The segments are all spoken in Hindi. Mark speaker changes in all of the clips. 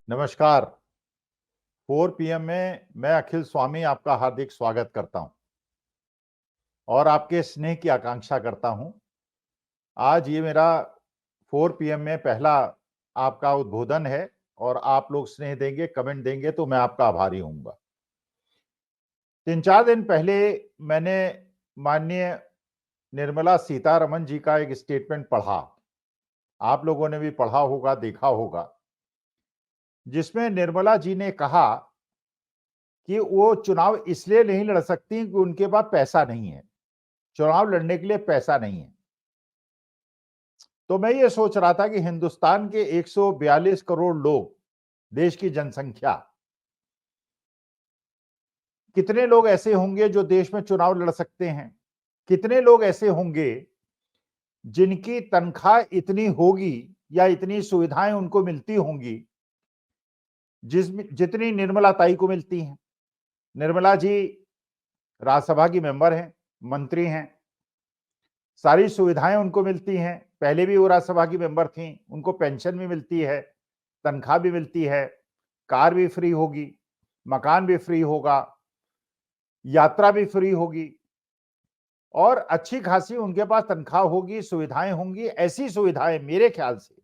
Speaker 1: नमस्कार। 4 पीएम में मैं अखिल स्वामी आपका हार्दिक स्वागत करता हूं और आपके स्नेह की आकांक्षा करता हूं। आज ये मेरा 4 पीएम में पहला आपका उद्बोधन है और आप लोग स्नेह देंगे, कमेंट देंगे तो मैं आपका आभारी होऊंगा। 3-4 दिन पहले मैंने माननीय निर्मला सीतारमण जी का एक स्टेटमेंट पढ़ा। आप लोगों ने भी पढ़ा होगा, देखा होगा, जिसमें निर्मला जी ने कहा कि वो चुनाव इसलिए नहीं लड़ सकती कि उनके पास पैसा नहीं है। चुनाव लड़ने के लिए पैसा नहीं है। तो मैं ये सोच रहा था कि हिंदुस्तान के 142 करोड़ लोग, देश की जनसंख्या, कितने लोग ऐसे होंगे जो देश में चुनाव लड़ सकते हैं? कितने लोग ऐसे होंगे जिनकी तनख्वाह इतनी होगी या इतनी सुविधाएं उनको मिलती होंगी जितनी निर्मला ताई को मिलती हैं? निर्मला जी राज्यसभा की मेंबर हैं, मंत्री हैं, सारी सुविधाएं उनको मिलती हैं। पहले भी वो राज्यसभा की मेंबर थी, उनको पेंशन भी मिलती है, तनख्वाह भी मिलती है, कार भी फ्री होगी, मकान भी फ्री होगा, यात्रा भी फ्री होगी और अच्छी खासी उनके पास तनख्वाह होगी, सुविधाएं होंगी। ऐसी सुविधाएं मेरे ख्याल से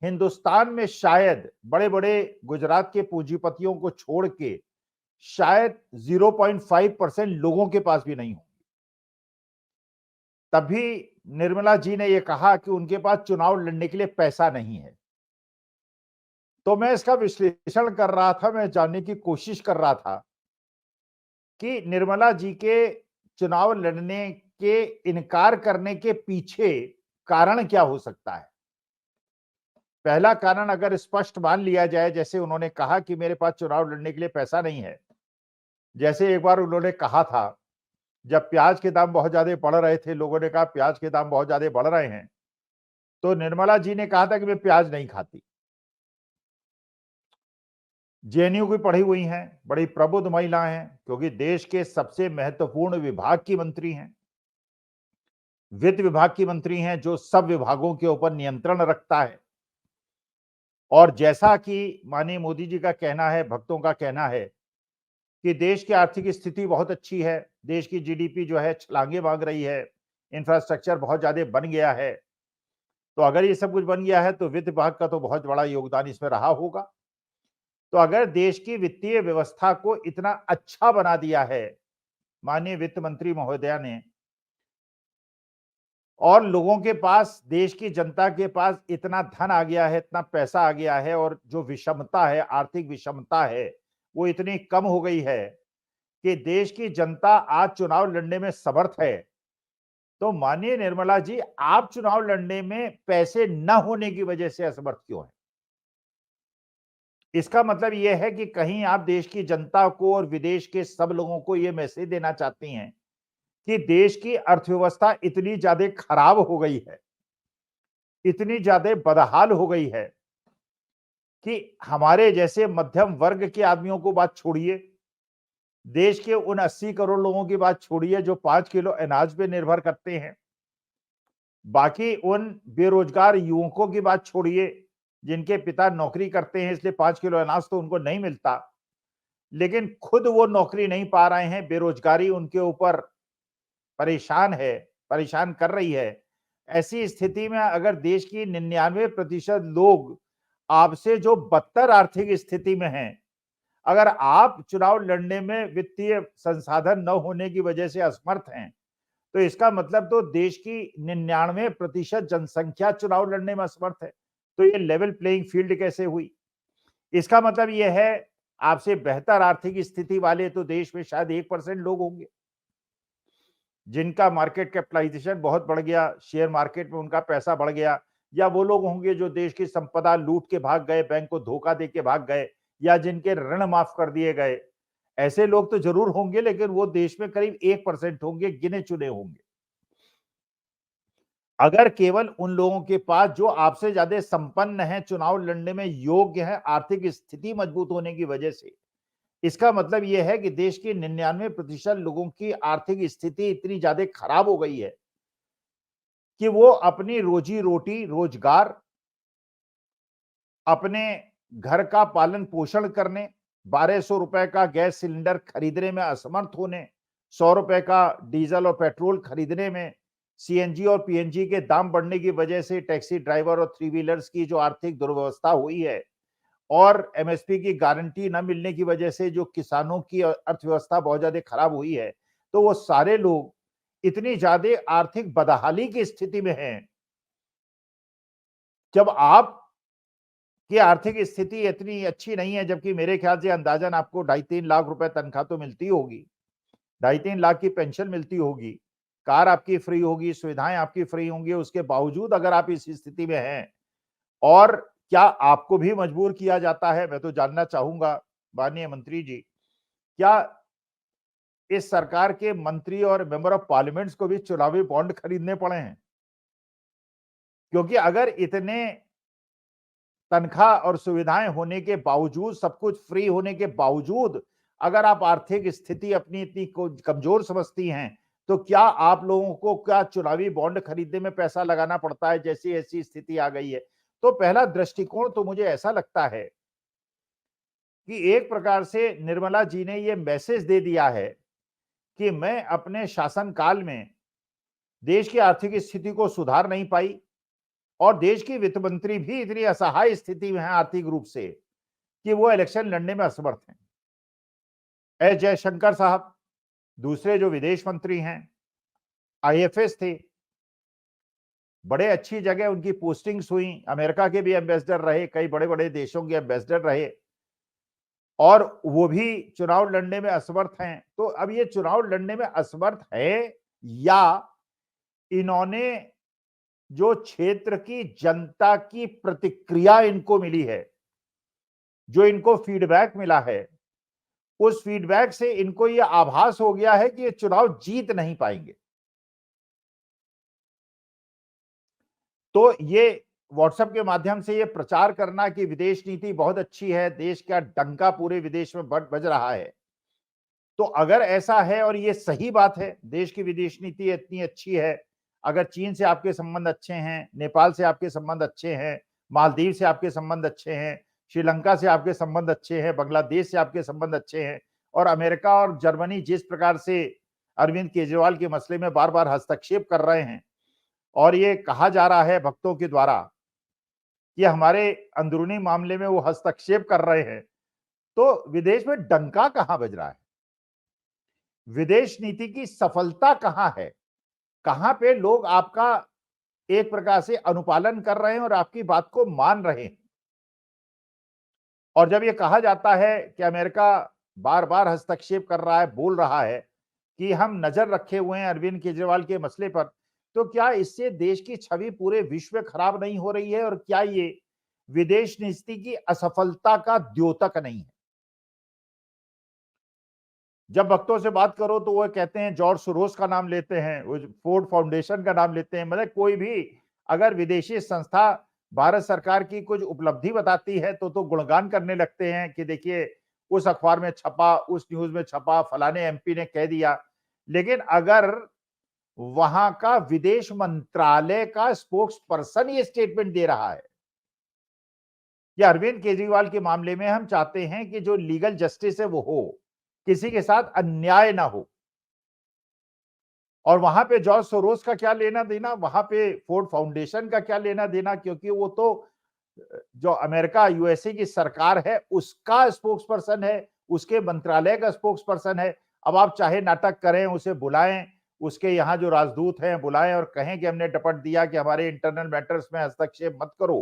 Speaker 1: हिंदुस्तान में शायद बड़े-बड़े गुजरात के पूंजीपतियों को छोड़ के शायद 0.5% लोगों के पास भी नहीं होंगी। तभी निर्मला जी ने यह कहा कि उनके पास चुनाव लड़ने के लिए पैसा नहीं है। तो मैं इसका विश्लेषण कर रहा था, मैं जानने की कोशिश कर रहा था कि निर्मला जी के चुनाव लड़ने के इनकार करने के पीछे कारण क्या हो सकता है? पहला कारण अगर स्पष्ट मान लिया जाए, जैसे उन्होंने कहा कि मेरे पास चुनाव लड़ने के लिए पैसा नहीं है। जैसे एक बार उन्होंने कहा था, जब प्याज के दाम बहुत ज्यादा बढ़ रहे थे, लोगों ने कहा प्याज के दाम बहुत ज्यादा बढ़ रहे हैं, तो निर्मला जी ने कहा था कि मैं प्याज नहीं खाती। जेएनयू की पढ़ी हुई हैं, बड़ी प्रबुद्ध महिला हैं, क्योंकि देश के सबसे महत्वपूर्ण विभाग की मंत्री हैं। वित्त विभाग की मंत्री हैं, जो सब विभागों के ऊपर नियंत्रण रखता है। और जैसा कि माननीय मोदी जी का कहना है, भक्तों का कहना है कि देश की आर्थिक स्थिति बहुत अच्छी है, देश की जीडीपी जो है छलांगे मांग रही है, इंफ्रास्ट्रक्चर बहुत ज्यादा बन गया है। तो अगर ये सब कुछ बन गया है तो वित्त विभाग का तो बहुत बड़ा योगदान इसमें रहा होगा। तो अगर देश की वित्तीय व्यवस्था को इतना अच्छा बना दिया है माननीय वित्त मंत्री महोदया ने, और लोगों के पास, देश की जनता के पास इतना धन आ गया है, इतना पैसा आ गया है, और जो विषमता है, आर्थिक विषमता है, वो इतनी कम हो गई है कि देश की जनता आज चुनाव लड़ने में समर्थ है। तो माननीय निर्मला जी, आप चुनाव लड़ने में पैसे न होने की वजह से असमर्थ क्यों हैं? इसका मतलब यह है कि कहीं आप देश की जनता को और विदेश के सब लोगों को यह मैसेज देना चाहती हैं कि देश की अर्थव्यवस्था इतनी ज्यादा खराब हो गई है, इतनी ज्यादा बदहाल हो गई है कि हमारे जैसे मध्यम वर्ग के आदमियों को बात छोड़िए, देश के उन 80 करोड़ लोगों की बात छोड़िए जो 5 किलो अनाज पे निर्भर करते हैं, बाकी उन बेरोजगार युवकों की बात छोड़िए जिनके पिता नौकरी करते हैं, इसलिए 5 किलो अनाज तो उनको नहीं मिलता, लेकिन खुद वो नौकरी नहीं पा रहे हैं, बेरोजगारी उनके ऊपर परेशान है, परेशान कर रही है। ऐसी स्थिति में अगर देश की 99% लोग आपसे जो बदतर आर्थिक स्थिति में हैं, अगर आप चुनाव लड़ने में वित्तीय संसाधन न होने की वजह से असमर्थ हैं, तो इसका मतलब तो देश की 99% जनसंख्या चुनाव लड़ने में असमर्थ है। तो ये लेवल प्लेइंग फील्ड कैसे हुई? इसका मतलब ये है, आपसे बेहतर आर्थिक स्थिति वाले तो देश में शायद 1% लोग होंगे जिनका मार्केट कैपिटलाइजेशन बहुत बढ़ गया, शेयर मार्केट में उनका पैसा बढ़ गया, या वो लोग होंगे जो देश की संपदा लूट के भाग गए, बैंक को धोखा दे के भाग गए, या जिनके ऋण माफ कर दिए गए। ऐसे लोग तो जरूर होंगे, लेकिन वो देश में करीब 1% होंगे, गिने चुने होंगे। अगर केवल उन लोगों के पास जो आपसे ज्यादा संपन्न हैं, चुनाव लड़ने में योग्य है, आर्थिक स्थिति मजबूत होने की वजह से, इसका मतलब यह है कि देश के 99% लोगों की आर्थिक स्थिति इतनी ज्यादा खराब हो गई है कि वो अपनी रोजी रोटी, रोजगार, अपने घर का पालन पोषण करने, 1200 रुपए का गैस सिलेंडर खरीदने में असमर्थ होने, 100 रुपए का डीजल और पेट्रोल खरीदने में, सीएनजी और पीएनजी के दाम बढ़ने की वजह से टैक्सी ड्राइवर और थ्री व्हीलर्स की जो आर्थिक दुर्व्यवस्था हुई है और एमएसपी की गारंटी न मिलने की वजह से जो किसानों की अर्थव्यवस्था बहुत ज्यादा खराब हुई है, तो वो सारे लोग इतनी ज्यादा आर्थिक बदहाली की स्थिति में हैं। जब आप की आर्थिक स्थिति इतनी अच्छी नहीं है, जबकि मेरे ख्याल से अंदाजन आपको 2.5-3 लाख रुपए तनख्वाह तो मिलती होगी, 2.5-3 लाख की पेंशन मिलती होगी, कार आपकी फ्री होगी, सुविधाएं आपकी फ्री होंगी, उसके बावजूद अगर आप इस स्थिति में हैं और क्या आपको भी मजबूर किया जाता है? मैं तो जानना चाहूंगा माननीय मंत्री जी, क्या इस सरकार के मंत्री और मेंबर ऑफ पार्लियामेंट्स को भी चुनावी बॉन्ड खरीदने पड़े हैं? क्योंकि अगर इतने तनख्वाह और सुविधाएं होने के बावजूद, सब कुछ फ्री होने के बावजूद अगर आप आर्थिक स्थिति अपनी इतनी कमजोर समझती हैं, तो क्या आप लोगों को क्या चुनावी बॉन्ड खरीदने में पैसा लगाना पड़ता है, जैसी ऐसी स्थिति आ गई है? तो पहला दृष्टिकोण तो मुझे ऐसा लगता है कि एक प्रकार से निर्मला जी ने ये मैसेज दे दिया है कि मैं अपने शासनकाल में देश की आर्थिक स्थिति को सुधार नहीं पाई और देश की वित्त मंत्री भी इतनी असहाय स्थिति में है आर्थिक रूप से कि वो इलेक्शन लड़ने में असमर्थ हैं। एस जयशंकर साहब, दूसरे जो विदेश मंत्री हैं, आईएफएस थे, बड़े अच्छी जगह उनकी पोस्टिंग्स हुई, अमेरिका के भी एम्बेसडर रहे, कई बड़े-बड़े देशों के एम्बेसडर रहे और वो भी चुनाव लड़ने में असमर्थ हैं। तो अब ये चुनाव लड़ने में असमर्थ है या इन्होंने जो क्षेत्र की जनता की प्रतिक्रिया इनको मिली है, जो इनको फीडबैक मिला है, उस फीडबैक से इनको यह आभास हो गया है कि ये चुनाव जीत नहीं पाएंगे। तो ये व्हाट्सएप के माध्यम से ये प्रचार करना कि विदेश नीति बहुत अच्छी है, देश का डंका पूरे विदेश में बज रहा है। तो अगर ऐसा है और ये सही बात है, देश की विदेश नीति इतनी अच्छी है, अगर चीन से आपके संबंध अच्छे हैं, नेपाल से आपके संबंध अच्छे हैं, मालदीव से आपके संबंध अच्छे हैं, श्रीलंका से आपके संबंध अच्छे हैं, बांग्लादेश से आपके संबंध अच्छे हैं और अमेरिका और जर्मनी जिस प्रकार से अरविंद केजरीवाल के मसले में बार-बार हस्तक्षेप कर रहे हैं और ये कहा जा रहा है भक्तों के द्वारा कि हमारे अंदरूनी मामले में वो हस्तक्षेप कर रहे हैं, तो विदेश में डंका कहां बज रहा है? विदेश नीति की सफलता कहां है? कहां पे लोग आपका एक प्रकार से अनुपालन कर रहे हैं और आपकी बात को मान रहे हैं? और जब ये कहा जाता है कि अमेरिका बार-बार हस्तक्षेप कर रहा है, बोल रहा है कि हम नजर रखे हुए हैं अरविंद केजरीवाल के मसले पर, तो क्या इससे देश की छवि पूरे विश्व में खराब नहीं हो रही है और क्या ये विदेश नीति की असफलता का द्योतक नहीं है? जब भक्तों से बात करो तो वो कहते हैं जॉर्ज सोरोस का नाम लेते हैं, वो फोर्ड फाउंडेशन का नाम लेते हैं, मतलब कोई भी अगर विदेशी संस्था भारत सरकार की कुछ उपलब्धि बताती है तो गुणगान करने लगते हैं कि देखिए उस अखबार में छपा, उस न्यूज में छपा, फलाने एमपी ने कह दिया। लेकिन अगर वहां का विदेश मंत्रालय का स्पोक्स पर्सन ये स्टेटमेंट दे रहा है कि अरविंद केजरीवाल के मामले में हम चाहते हैं कि जो लीगल जस्टिस है वो हो, किसी के साथ अन्याय ना हो। और वहां पे जॉर्ज सोरोस का क्या लेना देना, वहां पे फोर्ड फाउंडेशन का क्या लेना देना, क्योंकि वो तो जो अमेरिका यूएसए की सरकार है उसका स्पोक्स पर्सन है, उसके मंत्रालय का स्पोक्स पर्सन है। अब आप चाहे नाटक करें, उसे बुलाएं, उसके यहाँ जो राजदूत हैं बुलाएं और कहें कि हमने डपट दिया कि हमारे इंटरनल मैटर्स में हस्तक्षेप मत करो।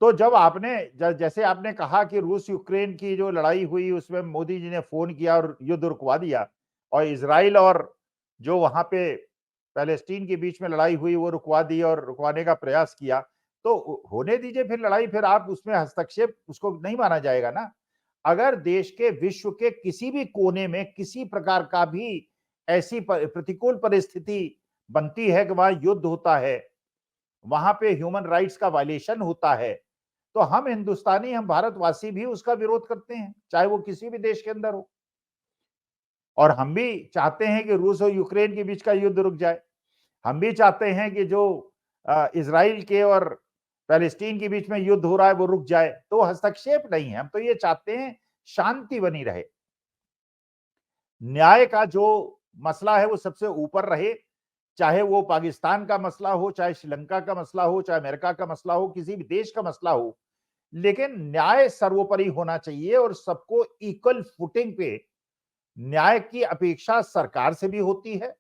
Speaker 1: तो जब आपने जैसे आपने कहा कि रूस यूक्रेन की जो लड़ाई हुई उसमें मोदी जी ने फोन किया और युद्ध रुकवा दिया और इजराइल और जो वहां पे पैलेस्टीन के बीच में लड़ाई हुई वो रुकवा दी और रुकवाने का प्रयास किया, तो होने दीजिए फिर लड़ाई, फिर आप उसमें हस्तक्षेप उसको नहीं माना जाएगा ना। अगर देश के विश्व के किसी भी कोने में किसी प्रकार का भी ऐसी प्रतिकूल परिस्थिति बनती है कि वहां युद्ध होता है, वहां पे ह्यूमन राइट्स का वायलेशन होता है, तो हम हिंदुस्तानी, हम भारतवासी भी उसका विरोध करते हैं, चाहे वो किसी भी देश के अंदर हो। और हम भी चाहते हैं कि रूस और यूक्रेन के बीच का युद्ध रुक जाए। हम भी चाहते हैं कि जो इजराइल के और पैलेस्टीन के बीच में युद्ध हो रहा है वो रुक जाए, तो हस्तक्षेप नहीं है। हम तो ये चाहते हैं शांति बनी रहे, न्याय का जो मसला है वो सबसे ऊपर रहे, चाहे वो पाकिस्तान का मसला हो, चाहे श्रीलंका का मसला हो, चाहे अमेरिका का मसला हो, किसी भी देश का मसला हो, लेकिन न्याय सर्वोपरि होना चाहिए और सबको इक्वल फुटिंग पे न्याय की अपेक्षा सरकार से भी होती है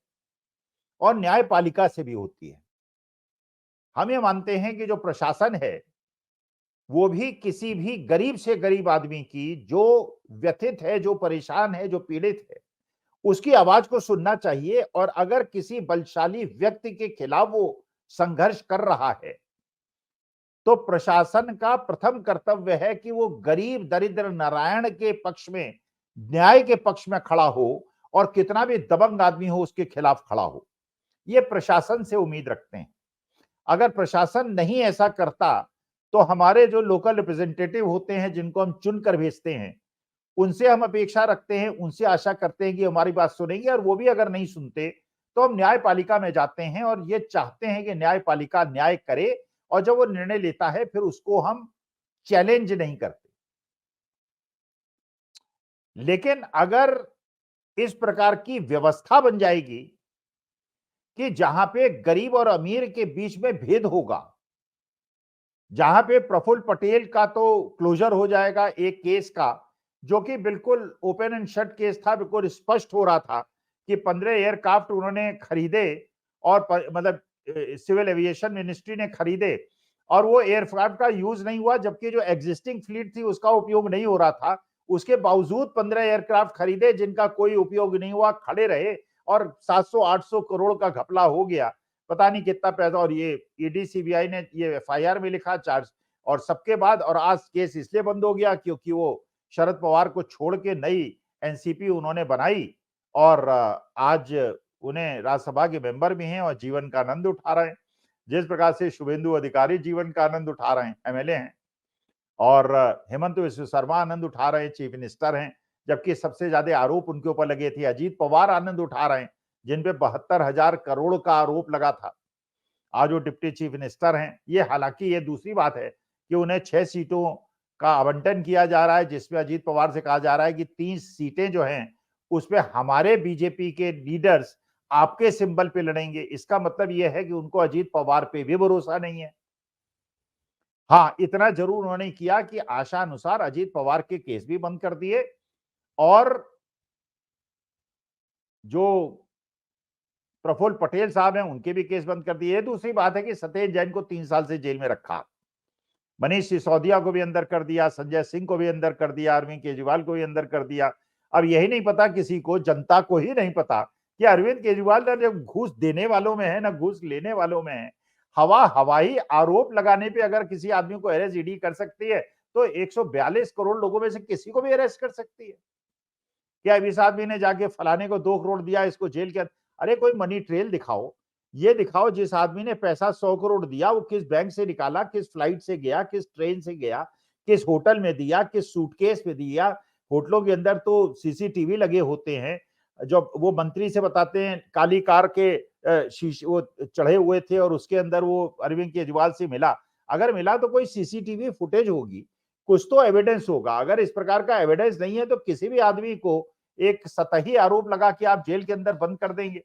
Speaker 1: और न्यायपालिका से भी होती है। हम ये मानते हैं कि जो प्रशासन है वो भी किसी भी गरीब से गरीब आदमी की, जो व्यथित है, जो परेशान है, जो पीड़ित है, उसकी आवाज को सुनना चाहिए। और अगर किसी बलशाली व्यक्ति के खिलाफ वो संघर्ष कर रहा है तो प्रशासन का प्रथम कर्तव्य है कि वो गरीब दरिद्र नारायण के पक्ष में, न्याय के पक्ष में खड़ा हो और कितना भी दबंग आदमी हो उसके खिलाफ खड़ा हो। ये प्रशासन से उम्मीद रखते हैं। अगर प्रशासन नहीं ऐसा करता तो हमारे जो लोकल रिप्रेजेंटेटिव होते हैं, जिनको हम चुनकर भेजते हैं, उनसे हम अपेक्षा रखते हैं, उनसे आशा करते हैं कि हमारी बात सुनेंगे, और वो भी अगर नहीं सुनते तो हम न्यायपालिका में जाते हैं और ये चाहते हैं कि न्यायपालिका न्याय करे, और जब वो निर्णय लेता है फिर उसको हम चैलेंज नहीं करते। लेकिन अगर इस प्रकार की व्यवस्था बन जाएगी कि जहां पे गरीब और अमीर के बीच में भेद होगा, जहां पे प्रफुल्ल पटेल का तो क्लोजर हो जाएगा एक केस का, जो कि बिल्कुल ओपन एंड शट केस था, बिल्कुल स्पष्ट हो रहा था कि 15 एयरक्राफ्ट उन्होंने खरीदे और मतलब सिविल एविएशन मिनिस्ट्री ने खरीदे और वो एयरक्राफ्ट का यूज नहीं हुआ, जबकि जो एग्जिस्टिंग फ्लीट थी उसका उपयोग नहीं हो रहा था। उसके बावजूद 15 एयरक्राफ्ट खरीदे जिनका कोई उपयोग नहीं हुआ, खड़े रहे और 700-800 करोड़ का घपला हो गया। पता नहीं कितना पैसा, और ये ईडी सीबीआई ने ये एफआईआर में लिखा चार्ज, और सबके बाद, और आज केस इसलिए बंद हो गया क्योंकि वो शरद पवार को छोड़ के नई एनसीपी उन्होंने बनाई और आज उन्हें राज्यसभा के मेंबर भी हैं और जीवन का आनंद उठा रहे हैं। जिस प्रकार से शुभेंदु अधिकारी जीवन का आनंद उठा रहे हैं, एमएलए हैं, और हेमंत विश्व शर्मा आनंद उठा रहे हैं, चीफ मिनिस्टर हैं, जबकि सबसे ज्यादा आरोप उनके ऊपर लगे थे। अजीत पवार आनंद उठा रहे हैं, जिन पे 72,000 करोड़ का आरोप लगा था। आज वो डिप्टी चीफ मिनिस्टर हैं। ये हालांकि ये दूसरी बात है कि उन्हें 6 सीटों का आवंटन किया जा रहा है, जिसमें अजीत पवार से कहा जा रहा है कि 30 सीटें जो हैं उसपे हमारे बीजेपी के लीडर्स आपके सिंबल पे लड़ेंगे। इसका मतलब यह है कि उनको अजीत पवार पे भी भरोसा नहीं है। हाँ, इतना जरूर उन्होंने किया कि आशा अनुसार अजीत पवार के केस भी बंद कर दिए और जो प्रफुल्ल पटेल साहब हैं उनके भी केस बंद कर दिए। दूसरी बात है कि सतेज जैन को 3 साल से जेल में रखा, मनीष सिसोदिया को भी अंदर कर दिया, संजय सिंह को भी अंदर कर दिया, अरविंद केजरीवाल को भी अंदर कर दिया। अब यही नहीं पता किसी को, जनता को ही नहीं पता कि अरविंद केजरीवाल ना जब घूस देने वालों में है ना घूस लेने वालों में है। हवाई आरोप लगाने पे अगर किसी आदमी को अरेस्ट ईडी कर सकती है तो 142 करोड़ लोगों में से किसी को भी अरेस्ट कर सकती है। क्या इस आदमी ने जाके फलाने को 2 करोड़ दिया, इसको जेल के, अरे कोई मनी ट्रेल दिखाओ। ये दिखाओ जिस आदमी ने पैसा 100 करोड़ दिया वो किस बैंक से निकाला, किस फ्लाइट से गया, किस ट्रेन से गया, किस होटल में दिया, किस सूटकेस में दिया। होटलों के अंदर तो सीसीटीवी लगे होते हैं। जब वो मंत्री से बताते हैं काली कार के शीशे वो चढ़े हुए थे और उसके अंदर वो अरविंद केजरीवाल से मिला। अगर मिला तो कोई सीसीटीवी फुटेज होगी, कुछ तो एविडेंस होगा। अगर इस प्रकार का एविडेंस नहीं है तो किसी भी आदमी को एक सतही आरोप लगा के आप जेल के अंदर बंद कर देंगे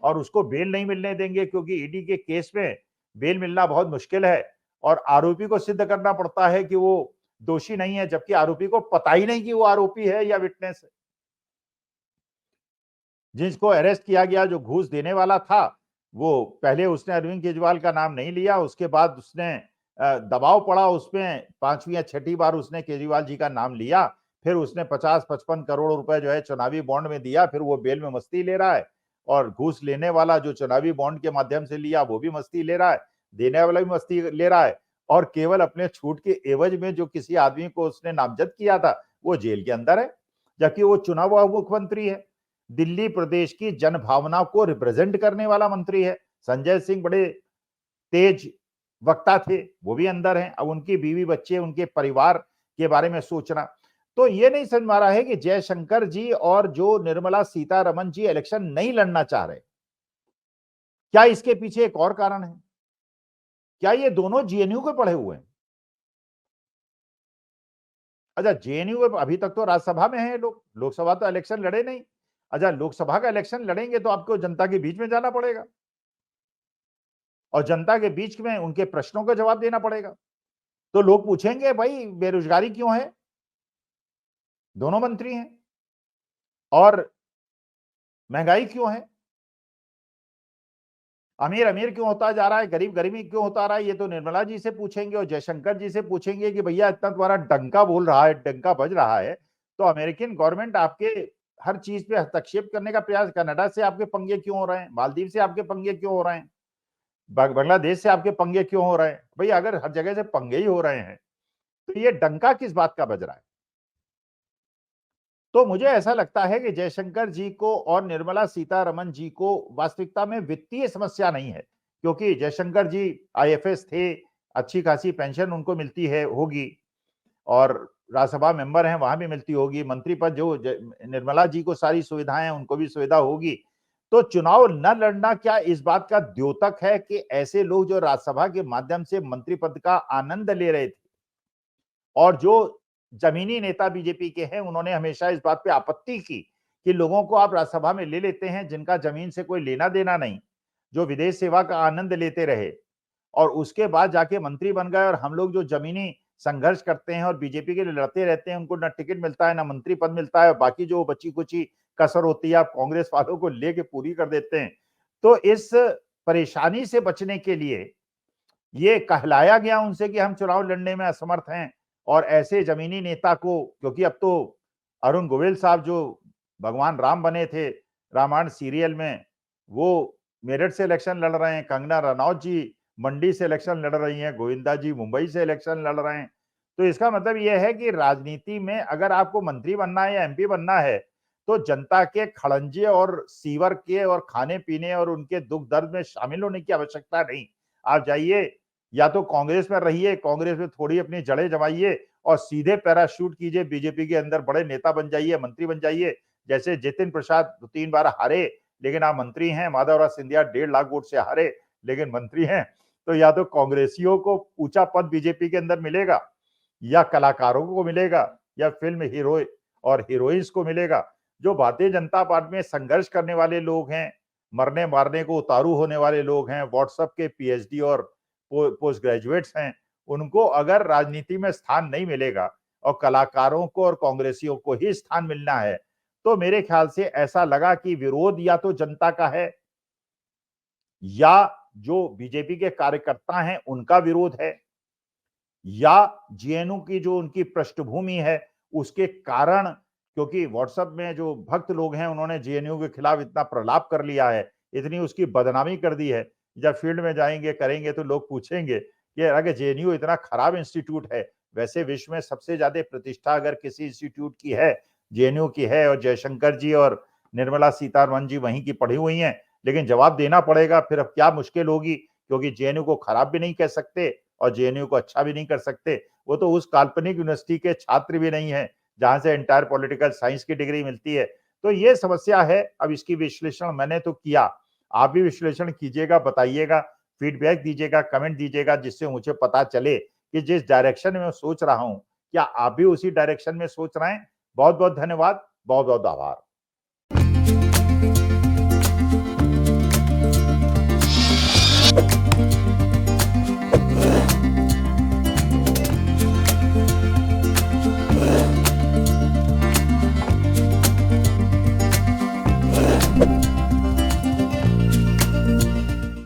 Speaker 1: और उसको बेल नहीं मिलने देंगे, क्योंकि ईडी के केस में बेल मिलना बहुत मुश्किल है और आरोपी को सिद्ध करना पड़ता है कि वो दोषी नहीं है, जबकि आरोपी को पता ही नहीं कि वो आरोपी है या विटनेस है। जिसको अरेस्ट किया गया जो घूस देने वाला था, वो पहले उसने अरविंद केजरीवाल का नाम नहीं लिया, उसके बाद उसने दबाव पड़ा उसमें, 5वीं या 6ठी बार उसने केजरीवाल जी का नाम लिया। फिर उसने 50-55 करोड़ रुपए जो है चुनावी बॉन्ड में दिया, फिर वो बेल में मस्ती ले रहा है और घूस लेने वाला जो चुनावी बॉन्ड के माध्यम से लिया वो भी मस्ती ले रहा है, देने वाला भी मस्ती ले रहा है, और केवल अपने छूट के एवज में जो किसी आदमी को उसने नामजद किया था वो जेल के अंदर है, जबकि वो चुना हुआ मुख्यमंत्री है, दिल्ली प्रदेश की जनभावना को रिप्रेजेंट करने वाला मंत्री है। संजय सिंह बड़े तेज वक्ता थे, वो भी अंदर हैं। अब उनकी बीवी बच्चे, उनके परिवार के बारे में सोचना, तो ये नहीं समझ में आ रहा है कि जयशंकर जी और जो निर्मला सीतारमन जी इलेक्शन नहीं लड़ना चाह रहे। क्या इसके पीछे एक और कारण है? क्या ये दोनों जेएनयू के पढ़े हुए हैं? अच्छा, जेएनयू में अभी तक तो राज्यसभा में हैं ये लोग, लोकसभा तो इलेक्शन लड़े नहीं। अच्छा, लोकसभा का इलेक्शन लड़ेंगे तो आपको जनता के बीच में जाना पड़ेगा और जनता के बीच में उनके प्रश्नों का जवाब देना पड़ेगा। तो लोग पूछेंगे भाई बेरोजगारी क्यों है? दोनों मंत्री हैं। और महंगाई क्यों है? अमीर-अमीर क्यों होता जा रहा है? गरीब-गरीबी क्यों होता रहा है? ये तो निर्मला जी से पूछेंगे और जयशंकर जी से पूछेंगे कि भैया इतना तुम्हारा डंका बोल रहा है, डंका बज रहा है, तो अमेरिकन गवर्नमेंट आपके हर चीज़ पे हस्तक्षेप करने का प्रयास कनाडा से आपके पंगे क्यों हो रहे हैं? मालदीव से आपके पंगे क्यों हो रहे हैं? बांग्लादेश से आपके पंगे क्यों हो रहे हैं? भई अगर हर जगह से पंगे ही हो रहे हैं, तो ये डंका किस बात का बज रहा है? तो मुझे ऐसा लगता है कि जयशंकर जी को और निर्मला सीतारमण जी को वास्तविकता में वित्तीय समस्या नहीं है, क्योंकि जयशंकर जी आईएफएस थे, अच्छी खासी पेंशन उनको मिलती है होगी और राज्यसभा मेंबर हैं, वहाँ भी मिलती होगी, मंत्री पद जो निर्मला जी को सारी सुविधाएं हैं, उनको भी सुविधा होगी। तो चुनाव न लड़ना क्या इस बात का द्योतक है कि ऐसे लोग जो राज्यसभा के माध्यम से मंत्री पद का आनंद ले रहे थे और जो जमीनी नेता बीजेपी के हैं, उन्होंने हमेशा इस बात पे आपत्ति की कि लोगों को आप राज्यसभा में ले लेते हैं जिनका जमीन से कोई लेना-देना नहीं, जो विदेश सेवा का आनंद लेते रहे और उसके बाद जाके मंत्री बन गए और हम लोग जो जमीनी संघर्ष करते हैं और बीजेपी के लिए लड़ते रहते हैं, उनको ना टिकट मिलता है, ना मंत्री पद मिलता है, बाकी जो बची-कुची कसर होती है, आप कांग्रेस वालों को लेके पूरी कर देते हैं। तो इस परेशानी से बचने के लिए ये कहलाया गया उनसे कि हम चुनाव लड़ने में असमर्थ हैं और ऐसे जमीनी नेता को क्योंकि अब तो अरुण गोविल साहब जो भगवान राम बने थे रामायण सीरियल में, वो मेरठ से इलेक्शन लड़ रहे हैं, कंगना रनौत जी मंडी से इलेक्शन लड़ रही हैं, गोविंदा जी मुंबई से इलेक्शन लड़ रहे हैं। तो इसका मतलब ये है कि राजनीति में अगर आपको मंत्री बनना है या एमपी बनना है, तो जनता के खड़ंजे और सीवर के और खाने-पीने और उनके दुःख-दर्द में शामिल होने की आवश्यकता नहीं। आप जाइए या तो कांग्रेस में रहिए, कांग्रेस में थोड़ी अपनी जड़ें जमाइए और सीधे पैराशूट कीजिए बीजेपी के अंदर बड़े नेता बन जाइए, मंत्री बन जाइए। जैसे जितिन प्रसाद 2-3 बार हारे, लेकिन आप मंत्री हैं, माधवराव सिंधिया 1.5 लाख वोट से हारे, लेकिन मंत्री हैं। तो या तो कांग्रेसियों को ऊँचा पद बीजेपी के अंदर मिलेगा या कलाकारों को मिलेगा या फिल्म हीरो और हीरोइन्स को मिलेगा। जो भारतीय जनता पार्टी में संघर्ष करने वाले लोग हैं, मरने-मारने को उतारू होने वाले लोग हैं, व्हाट्सएप के पीएचडी और पोस्ट ग्रेजुएट्स हैं, उनको अगर राजनीति में स्थान नहीं मिलेगा और कलाकारों को और कांग्रेसियों को ही स्थान मिलना है, तो मेरे ख्याल से ऐसा लगा कि विरोध या तो जनता का है या जो बीजेपी के कार्यकर्ता हैं, उनका विरोध है या जेएनयू की जो उनकी पृष्ठभूमि है, उसके कारण क्योंकि व्हाट्सएप में जो भक्त लोग हैं, उन्होंने जेएनयू के खिलाफ इतना प्रलाप कर लिया है, इतनी उसकी बदनामी कर दी है। जब फील्ड में जाएँगे, करेंगे तो लोग पूछेंगे कि अगर जेएनयू इतना खराब इंस्टीट्यूट है, वैसे विश्व में सबसे ज़्यादा प्रतिष्ठा अगर किसी इंस्टीट्यूट की है, जेएनयू की है और जयशंकर जी और निर्मला सीतारमण जी वहीं की पढ़ी हुई हैं। लेकिन जवाब देना पड़ेगा, फिर अब क्या मुश्किल होगी क्योंकि जेएनयू को खराब भी नहीं कह सकते और जेएनयू को अच्छा भी नहीं कर सकते। वो तो उस काल्पनिक यूनिवर्सिटी के छात्र भी नहीं है, जहाँ से एंटायर पॉलिटिकल साइंस की डिग्री मिलती है। तो ये समस्या है, अब इसकी विश्लेषण मैंने तो किया, आप भी विश्लेषण कीजिएगा, बताइएगा, फीडबैक दीजिएगा, कमेंट दीजिएगा जिससे मुझे पता चले कि जिस डायरेक्शन में मैं सोच रहा हूँ, क्या आप भी उसी डायरेक्शन में सोच रहे हैं? बहुत-बहुत धन्यवाद, बहुत-बहुत आभार।